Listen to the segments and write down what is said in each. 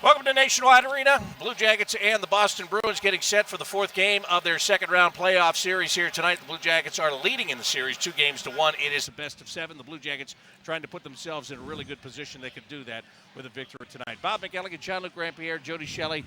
Welcome to Nationwide Arena. Blue Jackets and the Boston Bruins getting set for the fourth game of their second-round playoff series here tonight. The Blue Jackets are leading in the series 2-1. It is the best of 7. The Blue Jackets trying to put themselves in a really good position. They could do that with a victory tonight. Bob McElligott, Jean-Luc Grand-Pierre, Jody Shelley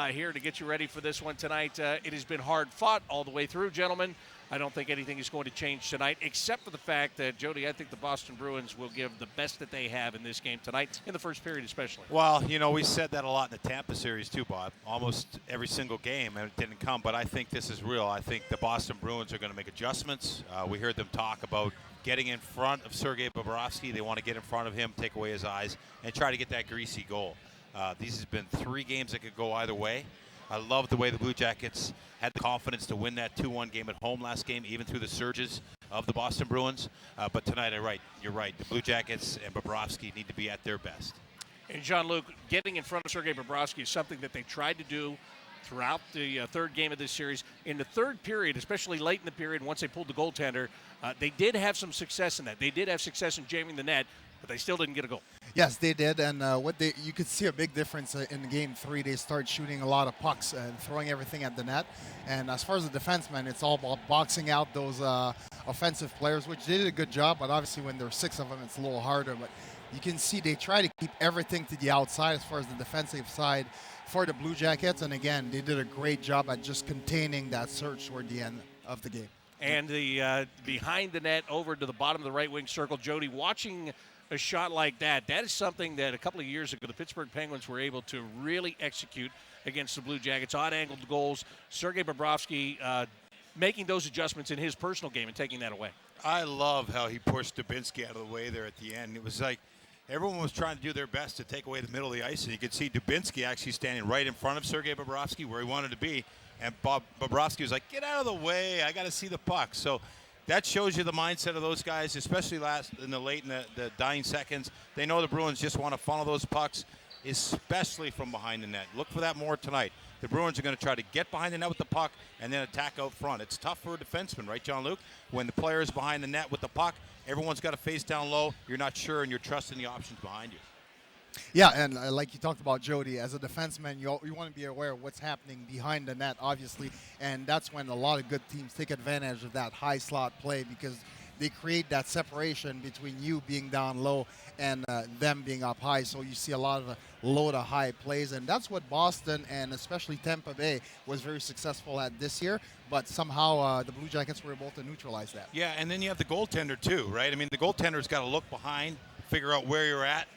here to get you ready for this one tonight. It has been hard fought all the way through, gentlemen. I don't think anything is going to change tonight, except for the fact that, Jody, I think the Boston Bruins will give the best that they have in this game tonight, in the first period especially. Well, you know, we said that a lot in the Tampa series too, Bob. Almost every single game, and it didn't come, but I think this is real. I think the Boston Bruins are going to make adjustments. We heard them talk about getting in front of Sergei Bobrovsky. They want to get in front of him, take away his eyes, and try to get that greasy goal. These have been 3 games that could go either way. I love the way the Blue Jackets had the confidence to win that 2-1 game at home last game, even through the surges of the Boston Bruins. But tonight, you're right. The Blue Jackets and Bobrovsky need to be at their best. And Jean-Luc, getting in front of Sergei Bobrovsky is something that they tried to do throughout the third game of this series. In the third period, especially late in the period, once they pulled the goaltender, they did have some success in that. They did have success in jamming the net, but they still didn't get a goal. Yes, they did, and you could see a big difference in Game 3. They start shooting a lot of pucks and throwing everything at the net. And as far as the defensemen, it's all about boxing out those offensive players, which they did a good job. But obviously, when there are 6 of them, it's a little harder. But you can see they try to keep everything to the outside as far as the defensive side for the Blue Jackets. And again, they did a great job at just containing that surge toward the end of the game. And the behind the net over to the bottom of the right wing circle, Jody, watching a shot like that is something that a couple of years ago the Pittsburgh Penguins were able to really execute against the Blue Jackets. Odd-angled goals. Sergei Bobrovsky making those adjustments in his personal game and taking that away. I love how he pushed Dubinsky out of the way there at the end. It was like everyone was trying to do their best to take away the middle of the ice, and you could see Dubinsky actually standing right in front of Sergei Bobrovsky where he wanted to be, and Bobrovsky was like, get out of the way, I got to see the puck. So that shows you the mindset of those guys, especially in the dying seconds. They know the Bruins just want to funnel those pucks, especially from behind the net. Look for that more tonight. The Bruins are going to try to get behind the net with the puck and then attack out front. It's tough for a defenseman, right, Jean-Luc? When the player is behind the net with the puck, everyone's got to face down low. You're not sure, and you're trusting the options behind you. Yeah, and like you talked about, Jody, as a defenseman, you want to be aware of what's happening behind the net, obviously, and that's when a lot of good teams take advantage of that high slot play because they create that separation between you being down low and them being up high. So you see a lot of low to high plays, and that's what Boston and especially Tampa Bay was very successful at this year, but somehow the Blue Jackets were able to neutralize that. Yeah, and then you have the goaltender too, right? I mean, the goaltender's got to look behind, figure out where you're at,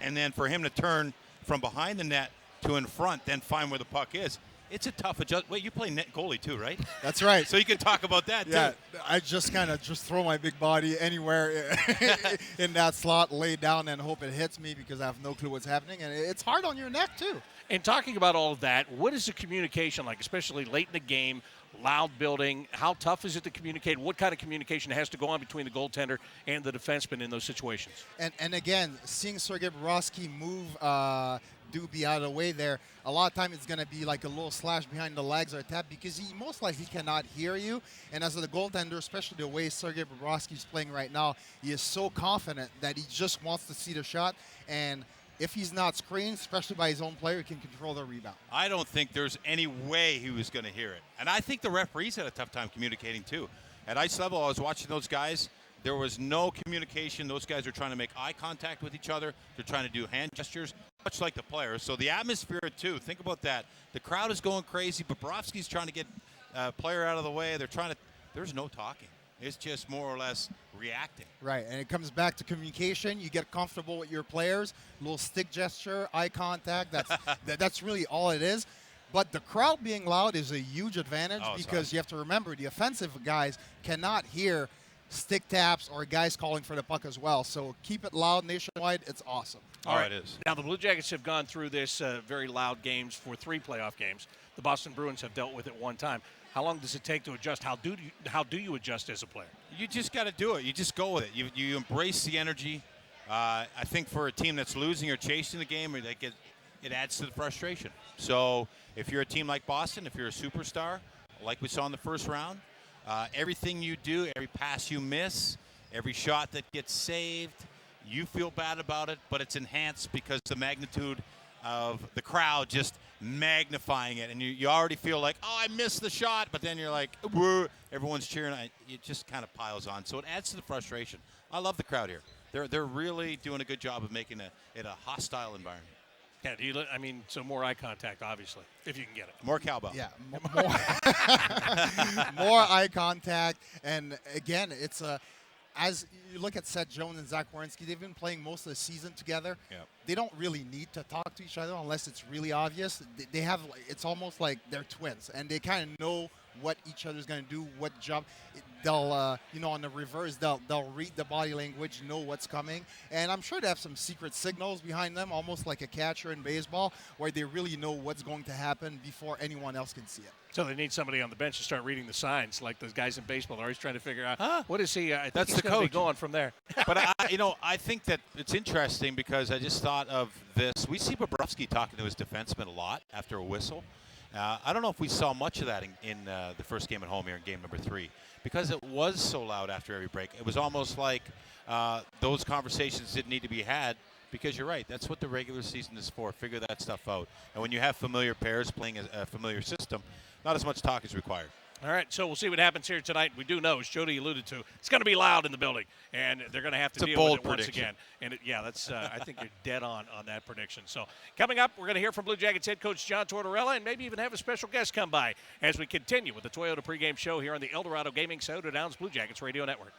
and then for him to turn from behind the net to in front, then find where the puck is. It's a tough adjustment. Wait, you play net goalie too, right? That's right. So you can talk about that too. Yeah, I just kind of throw my big body anywhere in that slot, lay down, and hope it hits me because I have no clue what's happening. And it's hard on your neck too. And talking about all of that, what is the communication like, especially late in the game, loud building? How tough is it to communicate? What kind of communication has to go on between the goaltender and the defenseman in those situations? And again, seeing Sergei Bobrovsky move Doobie out of the way there, a lot of time it's going to be like a little slash behind the legs or a tap because he most likely cannot hear you. And as a goaltender, especially the way Sergei Bobrovsky is playing right now, he is so confident that he just wants to see the shot. And if he's not screened, especially by his own player, he can control the rebound. I don't think there's any way he was going to hear it. And I think the referees had a tough time communicating too. At ice level, I was watching those guys. There was no communication. Those guys are trying to make eye contact with each other. They're trying to do hand gestures, much like the players. So the atmosphere, too, think about that. The crowd is going crazy. Bobrovsky's trying to get a player out of the way. There's no talking. It's just more or less reacting. Right, and it comes back to communication. You get comfortable with your players, little stick gesture, eye contact. That's really all it is. But the crowd being loud is a huge advantage because you have to remember the offensive guys cannot hear stick taps or guys calling for the puck as well. So keep it loud nationwide. It's awesome. All right. It is. Now, the Blue Jackets have gone through this very loud games for 3 playoff games. The Boston Bruins have dealt with it one time. How long does it take to adjust? How do you adjust as a player? You just got to do it. You just go with it. You embrace the energy. I think for a team that's losing or chasing the game, it adds to the frustration. So if you're a team like Boston, if you're a superstar, like we saw in the first round, everything you do, every pass you miss, every shot that gets saved, you feel bad about it, but it's enhanced because the magnitude of the crowd just magnifying it, and you already feel like, oh, I missed the shot, but then you're like, whoa, everyone's cheering. It just kind of piles on, so it adds to the frustration. I love the crowd here. They're really doing a good job of making it a hostile environment. Yeah, so more eye contact, obviously, if you can get it. More cowbell. Yeah, more eye contact, and again, it's as you look at Seth Jones and Zach Werenski, they've been playing most of the season together. Yep. They don't really need to talk to each other unless it's really obvious. They have, it's almost like they're twins, and they kind of know what each other's going to do, what job. They'll, on the reverse, they'll read the body language, know what's coming, and I'm sure they have some secret signals behind them, almost like a catcher in baseball, where they really know what's going to happen before anyone else can see it. So they need somebody on the bench to start reading the signs, like those guys in baseball. They're always trying to figure out, what is he? I think That's he's the gonna be coach. going from there. But I think that it's interesting because I just thought of this. We see Bobrovsky talking to his defenseman a lot after a whistle. I don't know if we saw much of that in the first game at home here in game number 3, because it was so loud after every break. It was almost like those conversations didn't need to be had, because you're right. That's what the regular season is for. Figure that stuff out. And when you have familiar pairs playing a familiar system, not as much talk is required. All right, so we'll see what happens here tonight. We do know, as Jody alluded to, it's going to be loud in the building, and they're going to have to deal with it once again. And that's I think you're dead on that prediction. So coming up, we're going to hear from Blue Jackets head coach John Tortorella, and maybe even have a special guest come by as we continue with the Toyota pregame show here on the El Dorado Gaming Soda Downs Blue Jackets Radio Network.